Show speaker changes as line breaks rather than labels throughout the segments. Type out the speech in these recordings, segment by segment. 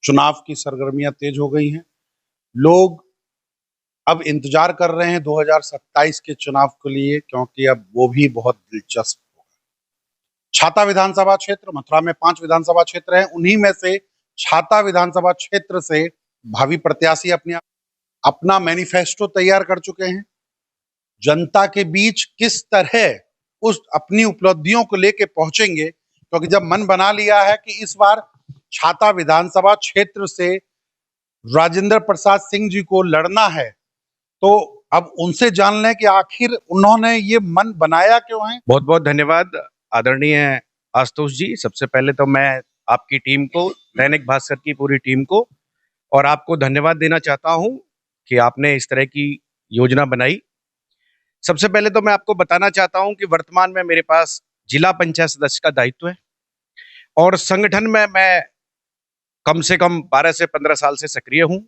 चुनाव की सरगर्मियां तेज हो गई हैं। लोग अब इंतजार कर रहे हैं 2027 के चुनाव के लिए, क्योंकि अब वो भी बहुत दिलचस्प होगा। छाता विधानसभा क्षेत्र, मथुरा में 5 विधानसभा क्षेत्र हैं। उन्हीं में से छाता विधानसभा क्षेत्र से भावी प्रत्याशी अपना मैनिफेस्टो तैयार कर चुके हैं। जनता के बीच किस तरह उस अपनी उपलब्धियों को लेके पहुंचेंगे, क्योंकि जब मन बना लिया है कि इस बार छाता विधानसभा क्षेत्र से राजेंद्र प्रसाद सिंह जी को लड़ना है, तो अब उनसे जान लें कि आखिर उन्होंने ये मन बनाया क्यों है।
बहुत बहुत धन्यवाद आदरणीय आशुतोष जी। सबसे पहले तो मैं आपकी टीम को, दैनिक भास्कर की पूरी टीम को और आपको धन्यवाद देना चाहता हूं कि आपने इस तरह की योजना बनाई। सबसे पहले तो मैं आपको बताना चाहता हूं कि वर्तमान में मेरे पास जिला पंचायत सदस्य का दायित्व है और संगठन में मैं कम से कम 12 से 15 साल से सक्रिय हूं।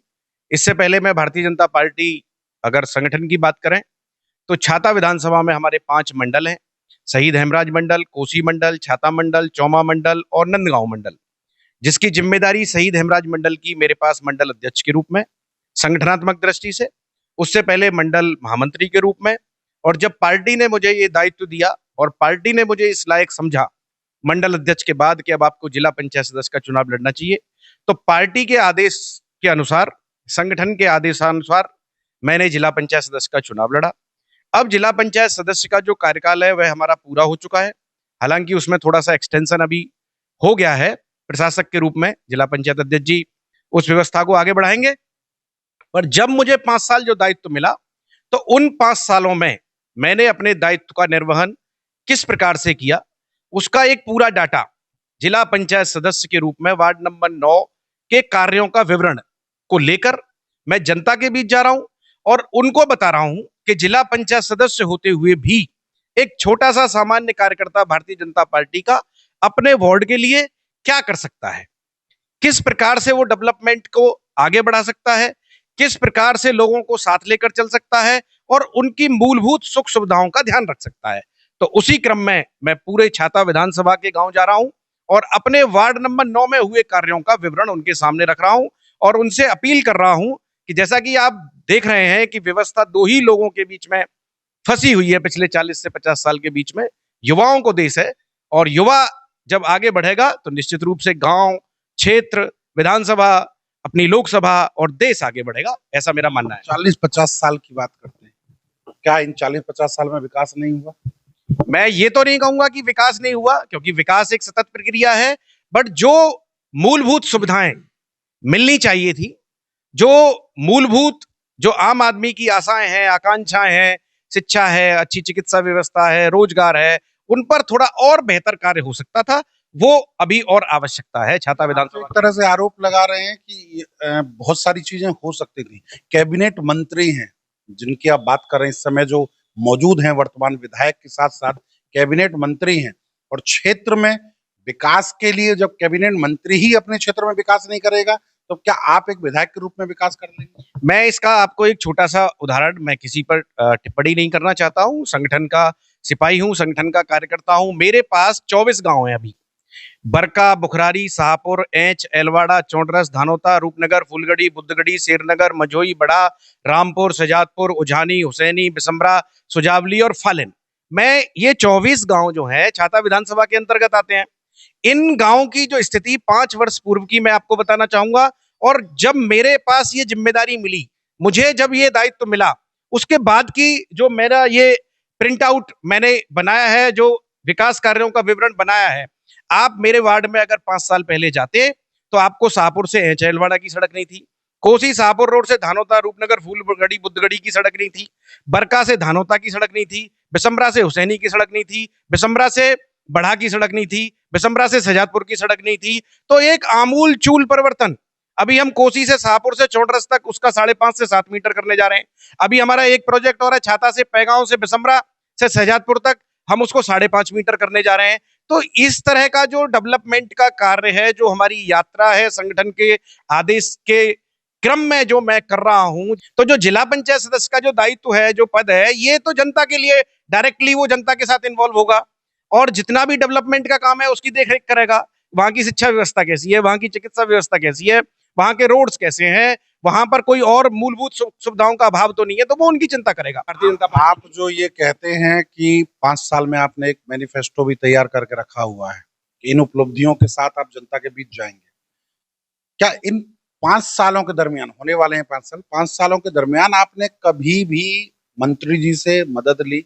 इससे पहले मैं भारतीय जनता पार्टी, अगर संगठन की बात करें तो छाता विधानसभा में हमारे 5 मंडल हैं: शहीद हेमराज मंडल, कोसी मंडल, छाता मंडल, चौमा मंडल और नंदगांव मंडल, जिसकी जिम्मेदारी शहीद हेमराज मंडल की मेरे पास मंडल अध्यक्ष के रूप में संगठनात्मक दृष्टि से, उससे पहले मंडल महामंत्री के रूप में। और जब पार्टी ने मुझे ये दायित्व दिया और पार्टी ने मुझे इस लायक समझा मंडल अध्यक्ष के बाद कि अब आपको जिला पंचायत सदस्य का चुनाव लड़ना चाहिए, तो पार्टी के आदेश के अनुसार, संगठन के आदेशानुसार मैंने जिला पंचायत सदस्य का चुनाव लड़ा। अब जिला पंचायत सदस्य का जो कार्यकाल है वह हमारा पूरा हो चुका है। हालांकि उसमें थोड़ा सा एक्सटेंशन अभी हो गया है। प्रशासक के रूप में जिला पंचायत अध्यक्ष जी उस व्यवस्था को आगे बढ़ाएंगे। पर जब मुझे 5 साल जो दायित्व मिला, तो उन 5 सालों में मैंने अपने दायित्व का निर्वहन किस प्रकार से किया, उसका एक पूरा डाटा जिला पंचायत सदस्य के रूप में वार्ड नंबर 9 के कार्यों का विवरण को लेकर मैं जनता के बीच जा रहा हूं और उनको बता रहा हूं कि जिला पंचायत सदस्य होते हुए भी एक छोटा सा सामान्य कार्यकर्ता भारतीय जनता पार्टी का अपने वार्ड के लिए क्या कर सकता है, किस प्रकार से वो डेवलपमेंट को आगे बढ़ा सकता है, किस प्रकार से लोगों को साथ लेकर चल सकता है और उनकी मूलभूत सुख सुविधाओं का ध्यान रख सकता है। तो उसी क्रम में मैं पूरे छाता विधानसभा के गांव जा रहा हूं और अपने वार्ड नंबर 9 में हुए कार्यों का विवरण उनके सामने रख रहा हूं और उनसे अपील कर रहा हूं कि जैसा कि आप देख रहे हैं कि व्यवस्था 2 ही लोगों के बीच में फंसी हुई है पिछले 40 से 50 साल के बीच में। युवाओं को देश है और युवा जब आगे बढ़ेगा तो निश्चित रूप से गांव, क्षेत्र, विधानसभा, अपनी लोकसभा और देश आगे बढ़ेगा, ऐसा मेरा मानना है।
40-50 साल की बात करते हैं, क्या इन 40-50 साल में विकास नहीं हुआ?
मैं ये तो नहीं कहूंगा कि विकास नहीं हुआ, क्योंकि विकास एक सतत प्रक्रिया है। बट जो मूलभूत सुविधाएं मिलनी चाहिए थी, जो मूलभूत, जो आम आदमी की आशाएं हैं, आकांक्षाएं हैं, शिक्षा है, अच्छी चिकित्सा व्यवस्था है, रोजगार है, उन पर थोड़ा और बेहतर कार्य हो सकता था। वो अभी और आवश्यकता है छाता विधानसभा।
एक तरह से आरोप लगा रहे हैं कि बहुत सारी चीजें हो सकती थी। कैबिनेट मंत्री हैं जिनकी आप बात कर रहे हैं इस समय, जो मौजूद हैं, वर्तमान विधायक के साथ साथ कैबिनेट मंत्री हैं, और क्षेत्र में विकास के लिए जब कैबिनेट मंत्री ही अपने क्षेत्र में विकास नहीं करेगा, तो क्या आप एक विधायक के रूप में विकास कर लेंगे?
मैं इसका आपको एक छोटा सा उदाहरण, मैं किसी पर टिप्पणी नहीं करना चाहता हूं, संगठन का सिपाही हूं, संगठन का कार्यकर्ता हूं। मेरे पास 24 गांव हैं अभी: बरका, बुखरारी, शाहपुर, एंच, एलवाड़ा, चौंडरस, धानोता, रूपनगर, फूलगढ़ी, बुद्धगढ़ी, शेरनगर, मझोई, बड़ा, रामपुर, सजादपुर, उझानी, हुसैनी, बिसम्बरा, सुजावली और फालिन। मैं ये 24 गांव जो है छाता विधानसभा के अंतर्गत आते हैं। इन गांवों की जो स्थिति 5 वर्ष पूर्व की मैं आपको बताना चाहूंगा। और जब मेरे पास ये जिम्मेदारी मिली, मुझे जब ये दायित्व मिला, उसके बाद की जो मेरा ये प्रिंट आउट मैंने बनाया है, जो विकास कार्यों का विवरण बनाया है, आप मेरे वार्ड में अगर 5 साल पहले जाते तो आपको शाहपुर से एलवाड़ा की सड़क नहीं थी, कोसी शाहपुर रोड से धानोता, रूपनगर, फूलगढ़ी, बुद्धगढ़ी की सड़क नहीं थी, बरका से धानोता की सड़क नहीं थी, बिसम्बरा से हुसैनी की सड़क नहीं थी, बिसम्बरा से बढ़ा की सड़क नहीं थी, बिसम्बरा से सजादपुर की सड़क नहीं थी। तो एक आमूल चूल परिवर्तन। अभी हम कोसी से शाहपुर से चौंडरस तक उसका 5.5 से 7 मीटर करने जा रहे हैं। अभी हमारा एक प्रोजेक्ट और है छाता से पैगांव से बिसम्बरा से सजादपुर तक, हम उसको 5.5 मीटर करने जा रहे हैं। तो इस तरह का जो डेवलपमेंट का कार्य है, जो हमारी यात्रा है संगठन के आदेश के क्रम में जो मैं कर रहा हूं, तो जो जिला पंचायत सदस्य का जो दायित्व है, जो पद है, ये तो जनता के लिए डायरेक्टली वो जनता के साथ इन्वॉल्व होगा और जितना भी डेवलपमेंट का काम है उसकी देखरेख करेगा। वहां की शिक्षा व्यवस्था कैसी है, वहां की चिकित्सा व्यवस्था कैसी है, वहां के रोड्स कैसे हैं, वहां पर कोई और मूलभूत सुविधाओं का अभाव तो नहीं है, तो वो उनकी चिंता करेगा भारतीय जनता पार्टी।
आप जो ये कहते हैं कि 5 साल में आपने एक मैनिफेस्टो भी तैयार करके रखा हुआ है, इन उपलब्धियों के साथ आप जनता के बीच जाएंगे, क्या इन 5 सालों के दरमियान, होने वाले हैं 5 साल, 5 सालों के दरमियान आपने कभी भी मंत्री जी से मदद ली?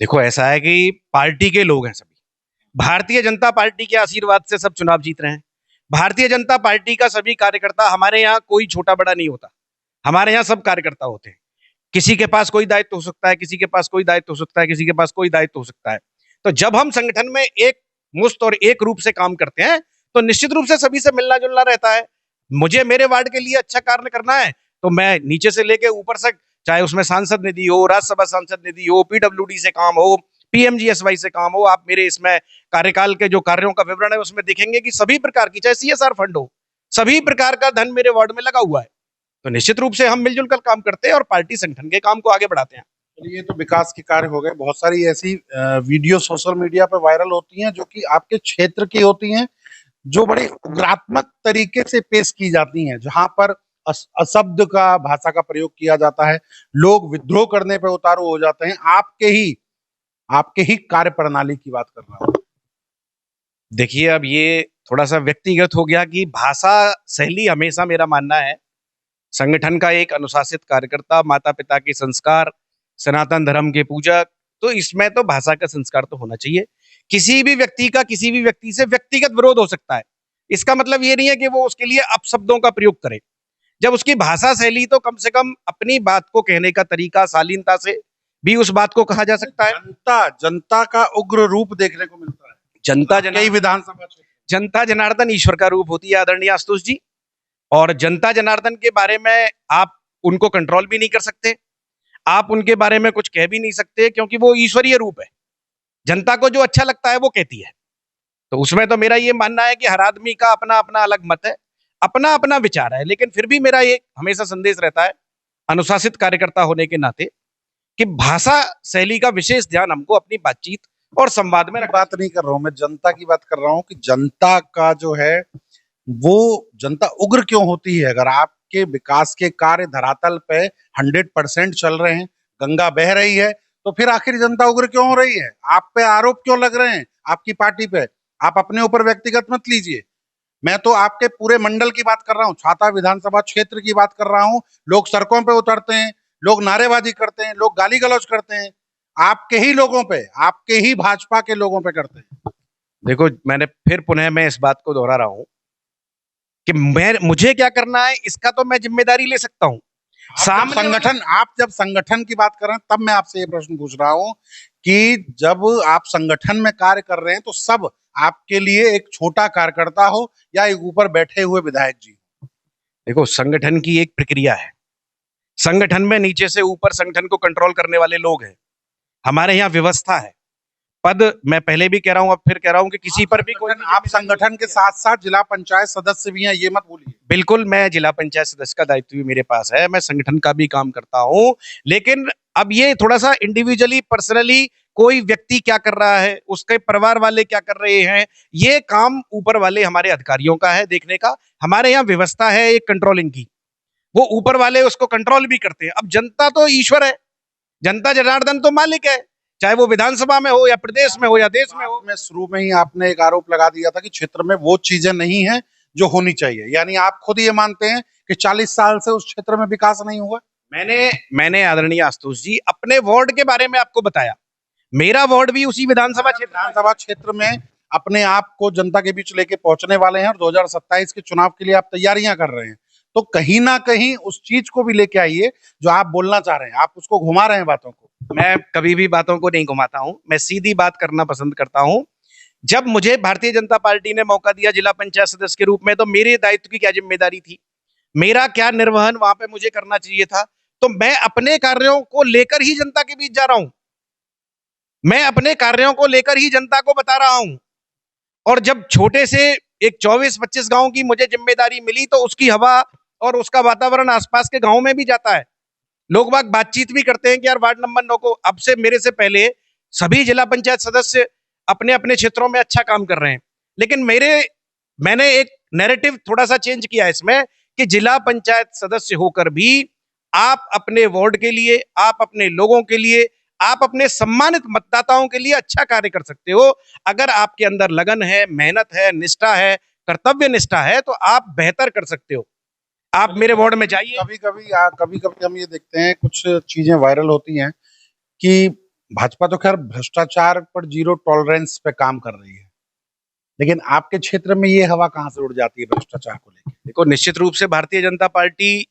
देखो, ऐसा है कि पार्टी के लोग हैं सभी, भारतीय जनता पार्टी के आशीर्वाद से सब चुनाव जीत रहे हैं। भारतीय जनता पार्टी का सभी कार्यकर्ता, हमारे यहाँ कोई छोटा बड़ा नहीं होता, हमारे यहाँ सब कार्यकर्ता होते हैं। किसी के पास कोई दायित्व हो सकता है, किसी के पास कोई दायित्व हो सकता है, किसी के पास कोई दायित्व हो सकता है। तो जब हम संगठन में एक मुस्त और एक रूप से काम करते हैं, तो निश्चित रूप से सभी से मिलना जुलना रहता है। मुझे मेरे वार्ड के लिए अच्छा कार्य करना है, तो मैं नीचे से लेके ऊपर तक, चाहे उसमें सांसद निधि हो, राज्यसभा सांसद निधि हो, पीडब्ल्यूडी से काम हो, पीएमजीएसवाई से काम हो, आप मेरे इसमें कार्यकाल के जो कार्यों का विवरण है उसमें देखेंगे कि सभी प्रकार की, चाहे सीएसआर फंड हो, सभी प्रकार का धन मेरे वार्ड में लगा हुआ है। तो निश्चित रूप से हम मिलजुल कर काम करते हैं और पार्टी संगठन के काम को आगे बढ़ाते हैं।
ये तो विकास के कार्य हो गए। बहुत सारी ऐसी वीडियो सोशल मीडिया पर वायरल होती हैं जो कि आपके क्षेत्र की होती हैं, जो बड़े उग्रात्मक तरीके से पेश की जाती हैं, जहां पर अशब्द का भाषा का प्रयोग किया जाता है, लोग विद्रोह करने पर उतारू हो जाते हैं। आपके ही कार्य प्रणाली की बात कर रहा हूं।
देखिए, अब ये थोड़ा सा व्यक्तिगत हो गया कि भाषा शैली, हमेशा मेरा मानना है संगठन का एक अनुशासित कार्यकर्ता, माता पिता के संस्कार, सनातन धर्म के पूजक, तो इसमें तो भाषा का संस्कार तो होना चाहिए। किसी भी व्यक्ति का किसी भी व्यक्ति से व्यक्तिगत विरोध हो सकता है, इसका मतलब ये नहीं है कि वो उसके लिए अपशब्दों का प्रयोग करे। जब उसकी भाषा शैली, तो कम से कम अपनी बात को कहने का तरीका, शालीनता से भी उस बात को कहा जा सकता है।
जनता का उग्र रूप देखने को मिलता है। कई विधानसभा क्षेत्र,
जनता जनार्दन ईश्वर का रूप होती है आदरणीय आशुतोष जी, और जनता जनार्दन के बारे में आप उनको कंट्रोल भी नहीं कर सकते, आप उनके बारे में कुछ कह भी नहीं सकते, क्योंकि वो ईश्वरीय रूप है। जनता को जो अच्छा लगता है वो कहती है। तो उसमें तो मेरा ये मानना है कि हर आदमी का अपना अपना अलग मत है, अपना अपना विचार है, लेकिन फिर भी मेरा ये हमेशा संदेश रहता है अनुशासित कार्यकर्ता होने के नाते कि भाषा शैली का विशेष ध्यान हमको अपनी बातचीत और संवाद में
बात नहीं कर रहा हूं मैं, जनता की बात कर रहा हूं कि जनता का जो है वो जनता उग्र क्यों होती है? अगर आपके विकास के कार्य धरातल पे 100% चल रहे हैं, गंगा बह रही है, तो फिर आखिर जनता उग्र क्यों हो रही है? आप पे आरोप क्यों लग रहे हैं, आपकी पार्टी पे? आप अपने ऊपर व्यक्तिगत मत लीजिए। मैं तो आपके पूरे मंडल की बात कर रहा हूँ, छाता विधानसभा क्षेत्र की बात कर रहा हूँ। लोग सड़कों पे उतरते हैं, लोग नारेबाजी करते हैं, लोग गाली गलौज करते हैं, आपके ही लोगों पे, आपके ही भाजपा के लोगों पे करते हैं।
देखो, मैं इस बात को दोहरा रहा हूं कि मुझे क्या करना है, इसका तो मैं जिम्मेदारी ले सकता हूं।
आप जब संगठन की बात कर रहे हैं, तब मैं आपसे ये प्रश्न पूछ रहा हूं कि जब आप संगठन में कार्य कर रहे हैं, तो सब आपके लिए एक छोटा कार्यकर्ता हो या एक ऊपर बैठे हुए विधायक जी?
देखो, संगठन की एक प्रक्रिया है, संगठन में नीचे से ऊपर संगठन को कंट्रोल करने वाले लोग हैं, हमारे यहाँ व्यवस्था है। पद, मैं पहले भी कह रहा हूं, अब फिर कह रहा हूं कि किसी पर भी कोई,
आप संगठन के साथ साथ जिला पंचायत सदस्य भी हैं, ये मत भूलिए।
बिल्कुल, मैं जिला पंचायत सदस्य का दायित्व भी मेरे पास है, मैं संगठन का भी काम करता हूं। लेकिन अब ये थोड़ा सा इंडिविजुअली, पर्सनली, कोई व्यक्ति क्या कर रहा है, उसके परिवार वाले क्या कर रहे हैं, ये काम ऊपर वाले हमारे अधिकारियों का है देखने का। हमारे यहाँ व्यवस्था है एक कंट्रोलिंग की, वो ऊपर वाले उसको कंट्रोल भी करते हैं। अब जनता तो ईश्वर है, जनता जनार्दन तो मालिक है, चाहे वो विधानसभा में हो या प्रदेश में हो या देश में हो।
में शुरू में ही आपने एक आरोप लगा दिया था कि क्षेत्र में वो चीजें नहीं है जो होनी चाहिए, यानी आप खुद ये मानते हैं कि 40 साल से उस क्षेत्र में विकास नहीं हुआ?
मैंने आदरणीय आशुतोष जी अपने वार्ड के बारे में आपको बताया, मेरा वार्ड भी उसी विधानसभा
क्षेत्र में अपने आप को जनता के बीच लेके पहुंचने वाले हैं और 2027 के चुनाव के लिए आप तैयारियां कर रहे हैं, तो कहीं ना कहीं उस चीज को भी लेके आइए जो आप बोलना चाह रहे हैं। आप उसको घुमा रहे हैं बातों को।
मैं कभी भी बातों को नहीं घुमाता हूं, मैं सीधी बात करना पसंद करता हूं। जब मुझे भारतीय जनता पार्टी ने मौका दिया जिला पंचायत सदस्य के रूप में, तो मेरे दायित्व की क्या जिम्मेदारी थी, मेरा क्या निर्वहन वहां पे मुझे करना चाहिए था, तो मैं अपने कार्यों को लेकर ही जनता के बीच जा रहा हूं, मैं अपने कार्यों को लेकर ही जनता को बता रहा हूं। और जब छोटे से एक 24-25 गांव की मुझे जिम्मेदारी मिली, तो उसकी हवा और उसका वातावरण आसपास के गांव में भी जाता है। लोग बाग बातचीत भी करते हैं कि यार वार्ड नंबर 9 को, अब से मेरे से पहले सभी जिला पंचायत सदस्य अपने अपने क्षेत्रों में अच्छा काम कर रहे हैं, लेकिन मैंने एक नैरेटिव थोड़ा सा चेंज किया है इसमें कि जिला पंचायत सदस्य होकर भी आप अपने वार्ड के लिए, आप अपने लोगों के लिए, आप अपने सम्मानित मतदाताओं के लिए अच्छा कार्य कर सकते हो। अगर आपके अंदर लगन है, मेहनत है, निष्ठा है, कर्तव्य निष्ठा है, तो आप बेहतर कर सकते हो। आप मेरे वार्ड में जाइए।
कभी कभी हम ये देखते हैं कुछ चीजें वायरल होती हैं कि भाजपा तो खैर भ्रष्टाचार पर जीरो टॉलरेंस पे काम कर रही है, लेकिन आपके क्षेत्र में ये हवा कहाँ से उड़ जाती है भ्रष्टाचार को लेकर?
देखो, निश्चित रूप से भारतीय जनता पार्टी,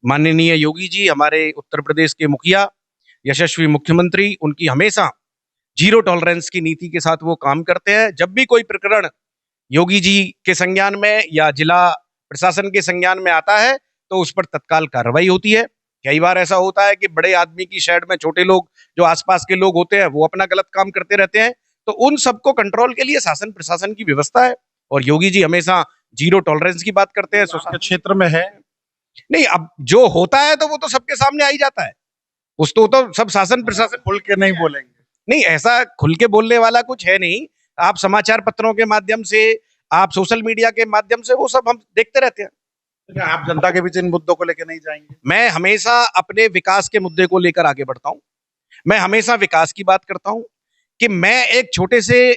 माननीय योगी जी, हमारे उत्तर प्रदेश के मुखिया, यशस्वी मुख्यमंत्री, उनकी हमेशा जीरो टॉलरेंस की नीति के साथ वो काम करते हैं। जब भी कोई प्रकरण योगी जी के संज्ञान में या जिला प्रशासन के संज्ञान में आता है तो उस पर तत्काल कार्रवाई होती है। कई बार ऐसा होता है कि बड़े आदमी की शेड में छोटे लोग, जो आसपास के लोग होते हैं, वो अपना गलत काम करते रहते हैं, तो उन सबको कंट्रोल के लिए शासन प्रशासन की व्यवस्था है और योगी जी हमेशा जीरो टॉलरेंस की बात करते हैं।
आपके क्षेत्र में है?
नहीं, अब जो होता है तो वो तो सबके सामने आ ही जाता है, उस तो सब शासन प्रशासन
खुल के नहीं बोलेंगे?
नहीं, ऐसा खुल के बोलने वाला कुछ है नहीं। आप समाचार पत्रों के माध्यम से, आप सोशल मीडिया के माध्यम से वो सब हम देखते रहते हैं।
क्या आप जनता के बीच इन मुद्दों को लेकर नहीं जाएंगे?
मैं हमेशा अपने विकास के मुद्दे को लेकर आगे बढ़ता हूं। मैं हमेशा विकास की बात करता हूं कि मैं एक छोटे से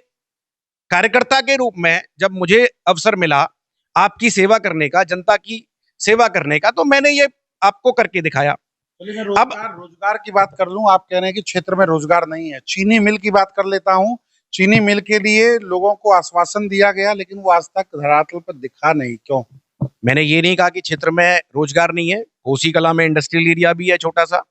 कार्यकर्ता के रूप में जब मुझे अवसर मिला आपकी सेवा करने का, जनता की सेवा करने का, तो मैंने ये आपको करके दिखाया।
चलिए मैं रोजगार की बात कर लूं। आप कह रहे हैं कि क्षेत्र में रोजगार नहीं है। चीनी मिल की बात कर लेता हूं। चीनी मिल के लिए लोगों को आश्वासन दिया गया, लेकिन वो आज तक धरातल पर दिखा नहीं। क्यों?
मैंने ये नहीं कहा कि क्षेत्र में रोजगार नहीं है। कोसी कला में इंडस्ट्रियल एरिया भी है छोटा सा,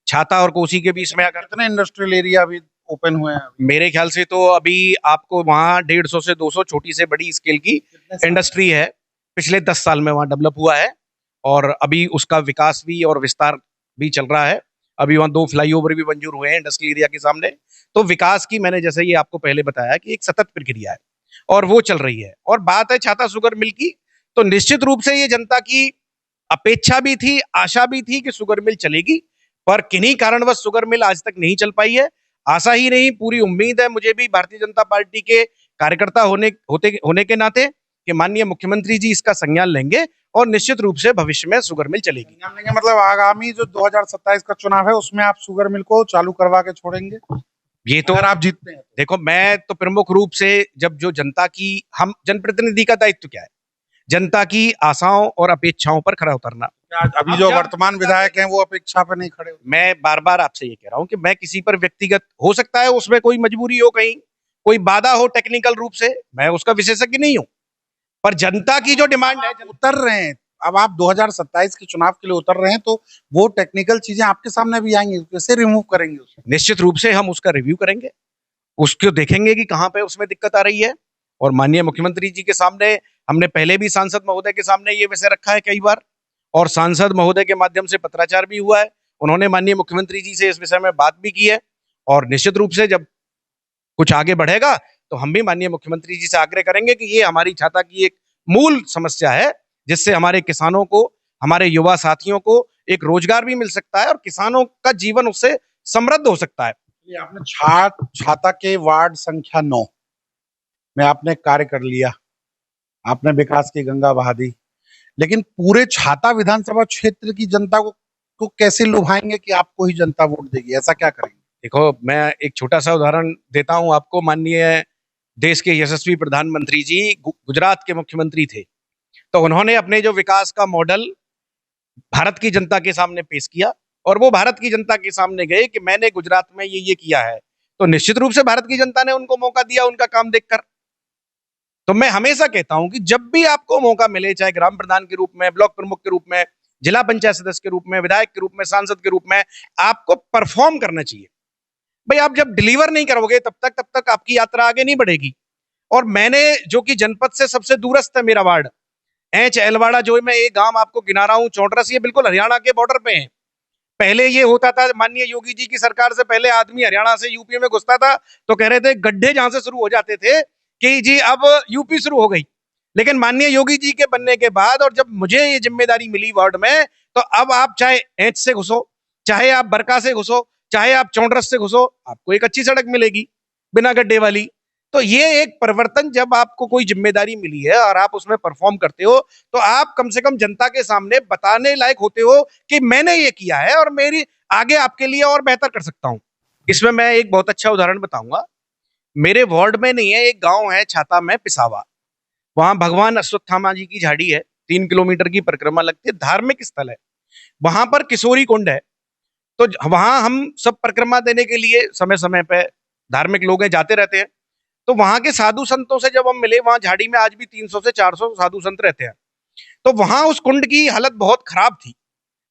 छाता और कोसी के बीच में। अगर
कितने इंडस्ट्रियल एरिया अभी ओपन हुए हैं?
मेरे ख्याल से तो अभी आपको वहां 150 से 200 छोटी से बड़ी स्केल की इंडस्ट्री है, पिछले 10 साल में वहां डेवलप हुआ है और अभी उसका विकास भी और विस्तार भी चल रहा है। अभी वहां 2 फ्लाईओवर भी मंजूर हुए हैं इंडस्ट्रियल एरिया के सामने। तो विकास की, मैंने जैसे ये आपको पहले बताया कि एक सतत प्रक्रिया है और वो चल रही है। और बात है छाता शुगर मिल की, तो निश्चित रूप से ये जनता की अपेक्षा भी थी, आशा भी थी कि शुगर मिल चलेगी, पर किन्हीं कारणवश शुगर मिल आज तक नहीं चल पाई है। आशा ही नहीं, पूरी उम्मीद है मुझे भी भारतीय जनता पार्टी के कार्यकर्ता होने के नाते कि माननीय मुख्यमंत्री जी इसका संज्ञान लेंगे और निश्चित रूप से भविष्य में शुगर मिल चलेगी।
मतलब आगामी जो 2027 का चुनाव है उसमें आप शुगर मिल को चालू करवा के छोड़ेंगे?
ये तो
अगर आप जीतते हैं?
देखो, मैं तो प्रमुख रूप से, जब जो जनता की, हम जनप्रतिनिधि का दायित्व क्या है, जनता की आशाओं और अपेक्षाओं पर खरा उतरना।
अभी जो वर्तमान विधायक हैं वो अपेक्षा पे नहीं खड़े?
मैं बार बार आपसे ये कह रहा हूं कि मैं किसी पर व्यक्तिगत, हो सकता है उसमें कोई मजबूरी हो, कहीं कोई बाधा हो टेक्निकल रूप से, मैं उसका विशेषज्ञ नहीं हूं, पर जनता की जो डिमांड है।
उतर रहे हैं, अब आप 2027 के चुनाव के लिए उतर रहे हैं, तो वो टेक्निकल चीजें आपके सामने भी आएंगी, कैसे रिमूव करेंगे उसे?
निश्चित रूप से हम उसका रिव्यू करेंगे, उसको देखेंगे कि कहां पे उसमें दिक्कत आ रही है और माननीय मुख्यमंत्री जी के सामने, हमने पहले भी सांसद महोदय के सामने ये विषय रखा है कई बार, और सांसद महोदय के माध्यम से पत्राचार भी हुआ है। उन्होंने माननीय मुख्यमंत्री जी से इस विषय में बात भी की है और निश्चित रूप से जब कुछ आगे बढ़ेगा तो हम भी माननीय मुख्यमंत्री जी से आग्रह करेंगे कि ये हमारी छाता की एक मूल समस्या है, जिससे हमारे किसानों को, हमारे युवा साथियों को एक रोजगार भी मिल सकता है और किसानों का जीवन उससे समृद्ध हो सकता है।
ये आपने छाता के वार्ड संख्या 9 में आपने कार्य कर लिया, आपने विकास की गंगा बहा दी, लेकिन पूरे छाता विधानसभा क्षेत्र की जनता को कैसे लुभाएंगे कि आपको ही जनता वोट देगी? ऐसा क्या करेंगे?
देखो, मैं एक छोटा सा उदाहरण देता हूं आपको। माननीय देश के यशस्वी प्रधानमंत्री जी गुजरात के मुख्यमंत्री थे, तो उन्होंने अपने जो विकास का मॉडल भारत की जनता के सामने पेश किया और वो भारत की जनता के सामने गए कि मैंने गुजरात में ये किया है, तो निश्चित रूप से भारत की जनता ने उनको मौका दिया उनका काम देखकर। तो मैं हमेशा कहता हूं कि जब भी आपको मौका मिले, चाहे ग्राम प्रधान के रूप में, ब्लॉक प्रमुख के रूप में, जिला पंचायत सदस्य के रूप में, विधायक के रूप में, सांसद के रूप में, आपको परफॉर्म करना चाहिए। भाई, आप जब डिलीवर नहीं करोगे तब तक आपकी यात्रा आगे नहीं बढ़ेगी। और मैंने, जो कि जनपद से सबसे दूरस्थ है मेरा वार्ड, एच एलवाड़ा, जो मैं एक गांव आपको गिना रहा हूं, चौंटरस, ये बिल्कुल हरियाणा के बॉर्डर पे है। पहले ये होता था, माननीय योगी जी की सरकार से पहले आदमी हरियाणा से यूपी में घुसता था तो कह रहे थे गड्ढे जहां से शुरू हो जाते थे कि जी अब यूपी शुरू हो गई। लेकिन माननीय योगी जी के बनने के बाद और जब मुझे ये जिम्मेदारी मिली वार्ड में, तो अब आप चाहे एच से घुसो, चाहे आप बरका से घुसो, चाहे आप चौंटरस से घुसो, आपको एक अच्छी सड़क मिलेगी बिना गड्ढे वाली। तो ये एक परिवर्तन, जब आपको कोई जिम्मेदारी मिली है और आप उसमें परफॉर्म करते हो, तो आप कम से कम जनता के सामने बताने लायक होते हो कि मैंने ये किया है और मेरी आगे आपके लिए और बेहतर कर सकता हूं। इसमें मैं एक बहुत अच्छा उदाहरण बताऊंगा। मेरे वार्ड में नहीं है, एक गांव है छाता में पिसावा, वहां भगवान अश्वत्थामा जी की झाड़ी है, 3 किलोमीटर की परिक्रमा लगती है, धार्मिक स्थल है। वहां पर किशोरी कुंड है। तो वहां हम सब परिक्रमा देने के लिए समय समय पे धार्मिक लोग हैं, जाते रहते हैं। तो वहां के साधु संतों से जब हम मिले, वहां झाड़ी में आज भी 300 से 400 साधु संत रहते हैं। तो वहां उस कुंड की हालत बहुत खराब थी।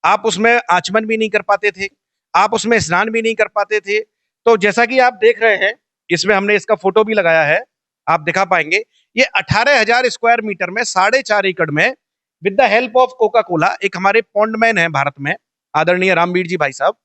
आप उसमें आचमन भी नहीं कर पाते थे, आप उसमें स्नान भी नहीं कर पाते थे। तो जैसा कि आप देख रहे हैं, इसमें हमने इसका फोटो भी लगाया है, आप दिखा पाएंगे। ये 18,000 स्क्वायर मीटर में 4.5 एकड़ में, with the help of Coca Cola, एक हमारे पॉन्डमैन है भारत में, आदरणीय रामवीर जी भाई साहब,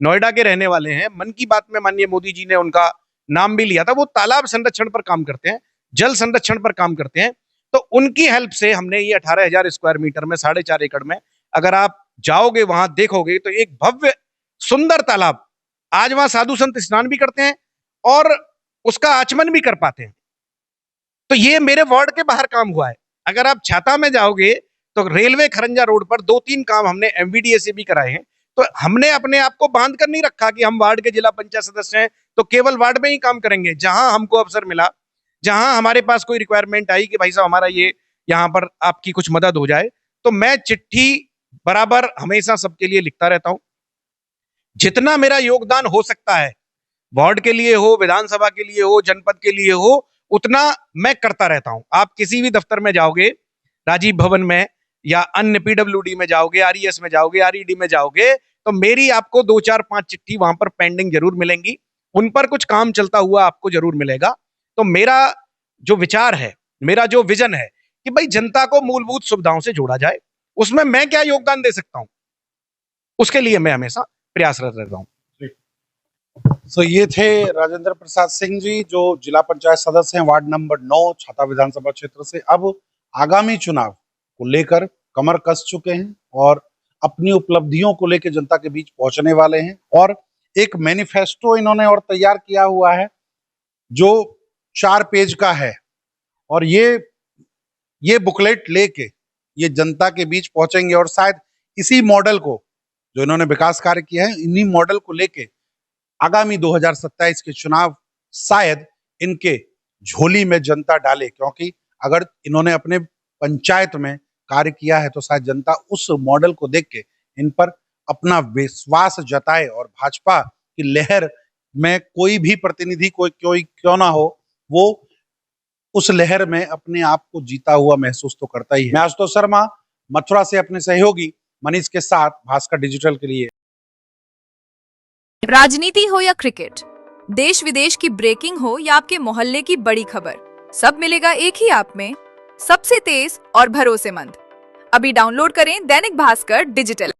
नोएडा के रहने वाले हैं। मन की बात में माननीय मोदी जी ने उनका नाम भी लिया था। वो तालाब संरक्षण पर काम करते हैं, जल संरक्षण पर काम करते हैं। तो उनकी हेल्प से हमने ये 18,000 स्क्वायर मीटर में 4.5 एकड़ में, अगर आप जाओगे वहां देखोगे तो एक भव्य सुंदर तालाब, आज वहां साधु संत स्नान भी करते हैं और उसका आचमन भी कर पाते हैं। तो ये मेरे वार्ड के बाहर काम हुआ है। अगर आप छाता में जाओगे तो रेलवे खरंजा रोड पर 2-3 काम हमने एमवीडीए से भी कराए हैं। तो हमने अपने आप को बांध कर नहीं रखा कि हम वार्ड के जिला पंचायत सदस्य हैं तो केवल वार्ड में ही काम करेंगे। जहां हमको अवसर मिला, जहां हमारे पास कोई रिक्वायरमेंट आई कि भाई साहब हमारा ये यहाँ पर आपकी कुछ मदद हो जाए, तो मैं चिट्ठी बराबर हमेशा सबके लिए लिखता रहता हूं। जितना मेरा योगदान हो सकता है, वार्ड के लिए हो, विधानसभा के लिए हो, जनपद के लिए हो, उतना मैं करता रहता हूं। आप किसी भी दफ्तर में जाओगे, राजीव भवन में या अन्य पीडब्ल्यूडी में जाओगे, आरईएस में जाओगे, आरईडी में जाओगे, तो मेरी आपको 2, 4, 5 चिट्ठी वहां पर पेंडिंग जरूर मिलेंगी। उन पर कुछ काम चलता हुआ आपको जरूर मिलेगा। तो मेरा जो विचार है, मेरा जो विजन है कि भाई जनता को मूलभूत सुविधाओं से जोड़ा जाए, उसमें मैं क्या योगदान दे सकता हूं, उसके लिए मैं हमेशा प्रयासरत रहता हूं।
तो ये थे राजेंद्र प्रसाद सिंह जी, जो जिला पंचायत सदस्य हैं वार्ड नंबर 9 छाता विधानसभा क्षेत्र से। अब आगामी चुनाव को लेकर कमर कस चुके हैं और अपनी उपलब्धियों को लेकर जनता के बीच पहुंचने वाले हैं। और एक मैनिफेस्टो इन्होंने और तैयार किया हुआ है जो 4 पेज का है, और ये बुकलेट लेके ये जनता के बीच पहुंचेंगे। और शायद इसी मॉडल को, जो इन्होंने विकास कार्य किया है, इन्हीं मॉडल को लेके आगामी 2027 के चुनाव शायद इनके झोली में जनता डाले। क्योंकि अगर इन्होंने अपने पंचायत में कार्य किया है तो शायद जनता उस मॉडल को देख के इन पर अपना विश्वास जताए, और भाजपा की लहर में कोई भी प्रतिनिधि कोई क्यों ना हो, वो उस लहर में अपने आप को जीता हुआ महसूस तो करता ही है। मैं आशुतोष शर्मा, मथुरा से अपने सहयोगी मनीष के साथ भास्कर डिजिटल के लिए।
राजनीति हो या क्रिकेट, देश विदेश की ब्रेकिंग हो या आपके मोहल्ले की बड़ी खबर, सब मिलेगा एक ही ऐप में, सबसे तेज और भरोसेमंद। अभी डाउनलोड करें दैनिक भास्कर डिजिटल।